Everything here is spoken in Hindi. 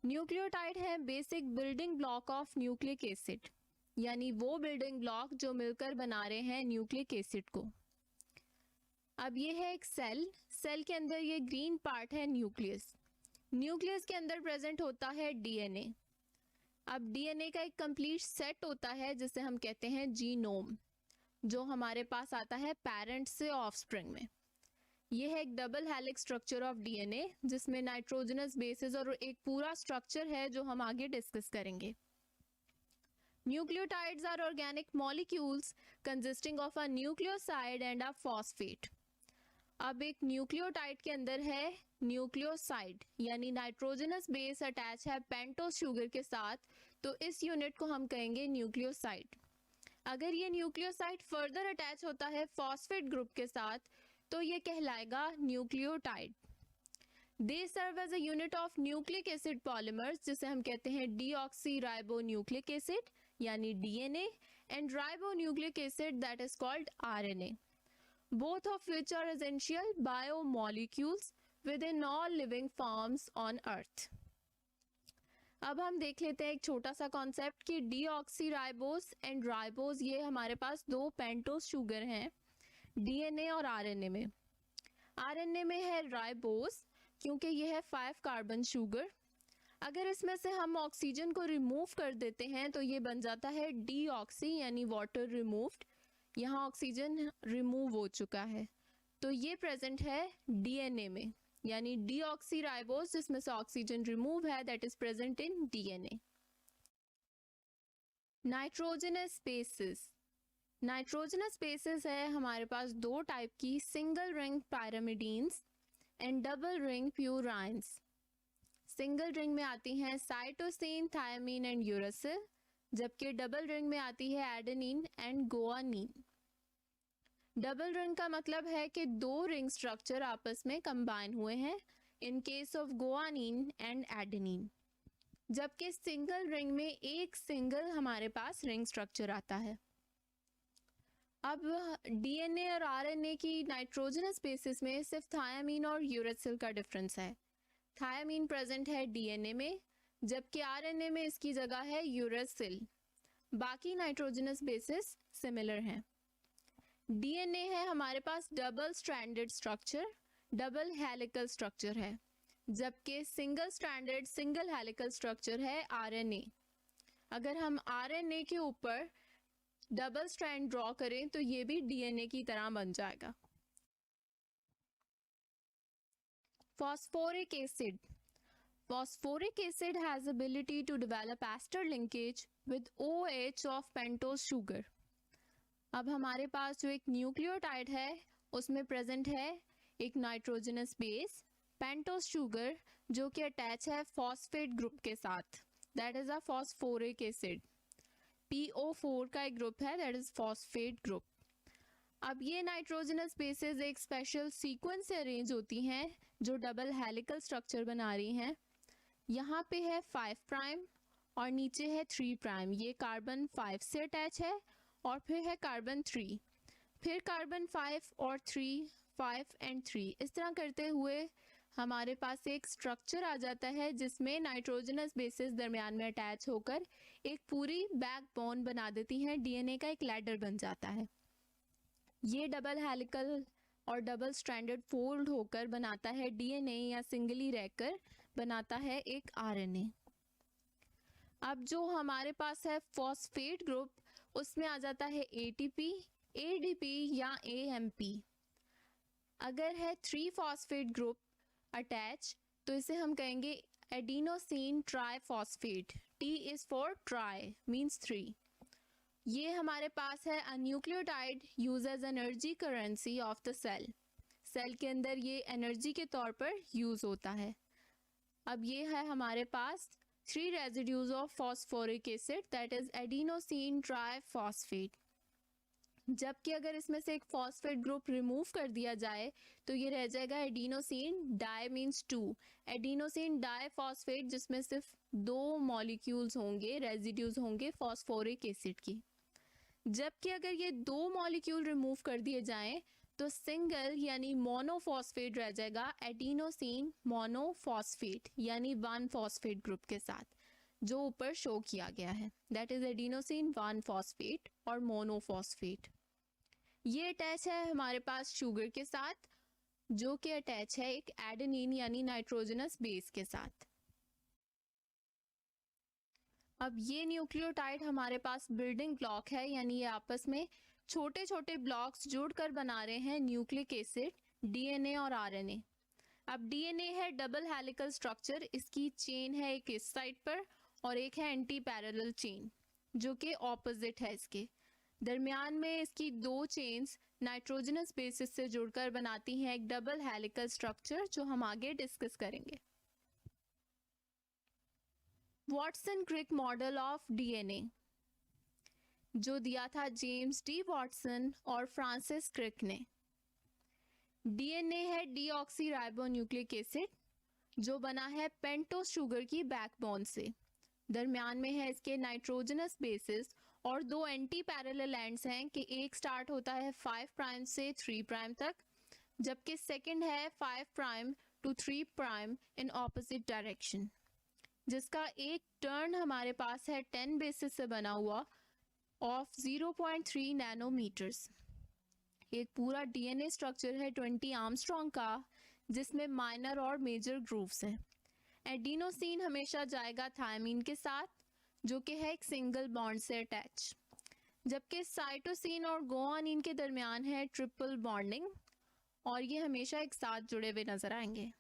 न्यूक्लियोटाइड है basic building block of nucleic acid, यानी वो बिल्डिंग ब्लॉक जो मिलकर बना रहे हैं न्यूक्लिक एसिड को। अब ये है एक सेल के अंदर ये ग्रीन पार्ट है न्यूक्लियस। न्यूक्लियस के अंदर प्रेजेंट होता है डीएनए। अब डीएनए का एक कंप्लीट सेट होता है जिसे हम कहते हैं जीनोम, जो हमारे पास आता है पेरेंट से ऑफस्प्रिंग में। यह है एक double helix structure of DNA जिसमें नाइट्रोजनस बेसिस और एक पूरा स्ट्रक्चर है जो हम आगे डिस्कस करेंगे। Nucleotides are organic molecules consisting of a nucleoside and a phosphate. अब एक न्यूक्लियोटाइड के अंदर है न्यूक्लियोसाइड, यानी नाइट्रोजनस बेस अटैच है पेंटोस शुगर के साथ, तो इस यूनिट को हम कहेंगे न्यूक्लियोसाइड। अगर ये न्यूक्लियोसाइड फर्दर अटैच होता है फॉस्फेट ग्रुप के साथ तो ये कहलाएगा nucleotide. They serve as a unit of nucleic acid polymers, जिसे हम कहते हैं डीऑक्सी राइबो न्यूक्लिक एसिड यानी DNA and ribo nucleic acid that is called RNA, both of which are essential biomolecules within all living forms on earth। अब हम देख लेते हैं एक छोटा सा कॉन्सेप्ट कि डीऑक्सीराइबोस एंड राइबोस ये हमारे पास दो पेंटोस शुगर हैं डीएनए और आरएनए में। आरएनए में है राइबोस क्योंकि ये है 5 कार्बन शुगर। अगर इसमें से हम ऑक्सीजन को रिमूव कर देते हैं तो ये बन जाता है डीऑक्सी यानी वाटर रिमूव्ड। यहाँ ऑक्सीजन रिमूव हो चुका है तो ये प्रेजेंट है डीएनए में, यानी डीऑक्सीराइबोस जिसमें से ऑक्सीजन रिमूव है that is present in DNA. Nitrogenous bases. Nitrogenous bases है हमारे पास दो टाइप की, single ring pyrimidines and double ring purines. Single ring में आती हैं साइटोसिन, थायमीन एंड यूरासिल, जबकि डबल रिंग में आती है adenine and guanine. Double ring का मतलब है कि दो रिंग स्ट्रक्चर आपस में कंबाइन हुए हैं in case of guanine and adenine, जबकि सिंगल रिंग में एक सिंगल हमारे पास रिंग स्ट्रक्चर आता है। अब डीएनए और आरएनए की नाइट्रोजनस बेसिस में सिर्फ थायमीन और यूरासिल का डिफरेंस है। थायमीन प्रेजेंट है डीएनए में जबकि आरएनए में इसकी जगह है यूरासिल। बाकी नाइट्रोजनस बेसिस सिमिलर हैं। डीएनए है हमारे पास double stranded structure, double helical structure है, जबकि single stranded single helical structure है आरएनए। अगर हम आरएनए के ऊपर डबल स्ट्रैंड ड्रॉ करें तो ये भी डीएनए की तरह बन जाएगा। Phosphoric acid. Phosphoric acid has ability to develop ester linkage with OH of pentose sugar। अब हमारे पास जो एक न्यूक्लियोटाइड है उसमें प्रेजेंट है एक नाइट्रोजनस बेस पेंटोस शुगर जो कि अटैच है फॉस्फेट ग्रुप के साथ, that is a phosphoric acid. PO4 का एक ग्रुप है दैट इज फॉस्फेट ग्रुप। अब ये नाइट्रोजनस बेसेस एक स्पेशल सीक्वेंस से अरेंज होती हैं जो डबल हेलिकल स्ट्रक्चर बना रही हैं। यहाँ पे है 5 प्राइम और नीचे है 3 प्राइम, ये कार्बन 5 से अटैच है और फिर है कार्बन 3, फिर कार्बन 5 और 3, 5 एंड 3, इस तरह करते हुए हमारे पास एक स्ट्रक्चर आ जाता है जिसमें नाइट्रोजनस बेसिस दरमियान में अटैच होकर एक पूरी बैकबोन बना देती हैं, डीएनए का एक लैडर बन जाता है। ये डबल हेलिकल और डबल स्ट्रैंडेड फोल्ड होकर बनाता है डीएनए या सिंगली रहकर बनाता है एक आरएनए। अब जो हमारे पास है फॉस्फेट ग्रुप उसमें आ जाता है एटीपी, एडीपी या एएमपी। अगर है 3 फॉस्फेट ग्रुप अटैच तो इसे हम कहेंगे adenosine triphosphate. T is for tri means 3। ये हमारे पास है a nucleotide use as energy currency of the cell. Cell के अंदर ये एनर्जी के तौर पर यूज होता है। अब ये है हमारे पास 3 residues of phosphoric acid that is adenosine triphosphate. जबकि अगर इसमें से एक फॉस्फेट ग्रुप रिमूव कर दिया जाए तो ये रह जाएगा adenosine di means 2, adenosine diphosphate जिसमें सिर्फ 2 मॉलिक्यूल्स होंगे, रेजिड्यूज होंगे फॉस्फोरिक एसिड की। जबकि अगर ये 2 मॉलिक्यूल रिमूव कर दिए जाएं तो सिंगल यानी मोनोफॉस्फेट रह जाएगा एडिनोसिन मोनोफॉस्फेट यानी 1 फॉस्फेट ग्रुप के साथ, जो ऊपर शो किया गया है, दैट इज एडिनोसिन 1 फॉस्फेट और मोनोफॉस्फेट। ये अटैच है हमारे पास शुगर के साथ, जो कि अटैच है एक एडेनिन यानी नाइट्रोजनस बेस के साथ। अब ये न्यूक्लियोटाइड हमारे पास बिल्डिंग ब्लॉक है, यानी ये आपस में छोटे छोटे ब्लॉक्स जोड़कर बना रहे हैं न्यूक्लिक एसिड, डीएनए और आरएनए। अब डीएनए है डबल हेलिकल स्ट्रक्चर, इसकी चेन है एक इस साइड पर और एक है एंटी पैरेलल चेन जो कि ऑपोजिट है इसके। दरमियान में इसकी 2 चेन्स नाइट्रोजनस बेसिस से जुड़कर बनाती हैं एक डबल हेलिकल स्ट्रक्चर, जो हम आगे डिस्कस करेंगे। Watson Crick model of DNA जो दिया था जेम्स डी वॉटसन और फ्रांसिस क्रिक ने। डीएनए है डीऑक्सीराइबोन्यूक्लिक एसिड जो बना है पेंटोस शुगर की बैकबोन से। दरमियान में है इसके नाइट्रोजनस बेसिस और 2 एंटी पैरेलल एंड्स हैं कि एक स्टार्ट होता है 5 प्राइम से 3 प्राइम तक, जबकि सेकंड है 5 prime to 3 prime in opposite direction, जिसका एक टर्न हमारे पास है 10 बेसिस से बना हुआ ऑफ 0.3 नैनोमीटर्स। एक पूरा डीएनए स्ट्रक्चर है 20 आर्मस्ट्रॉन्ग का, जिसमें माइनर और मेजर ग्रूव्स हैं। एडिनोसिन हमेशा जाएगा थायमीन के साथ, जो कि है एक सिंगल बॉन्ड से अटैच, जबकि साइटोसिन और गुआनिन के दरमियान है ट्रिपल बॉन्डिंग और ये हमेशा एक साथ जुड़े हुए नजर आएंगे।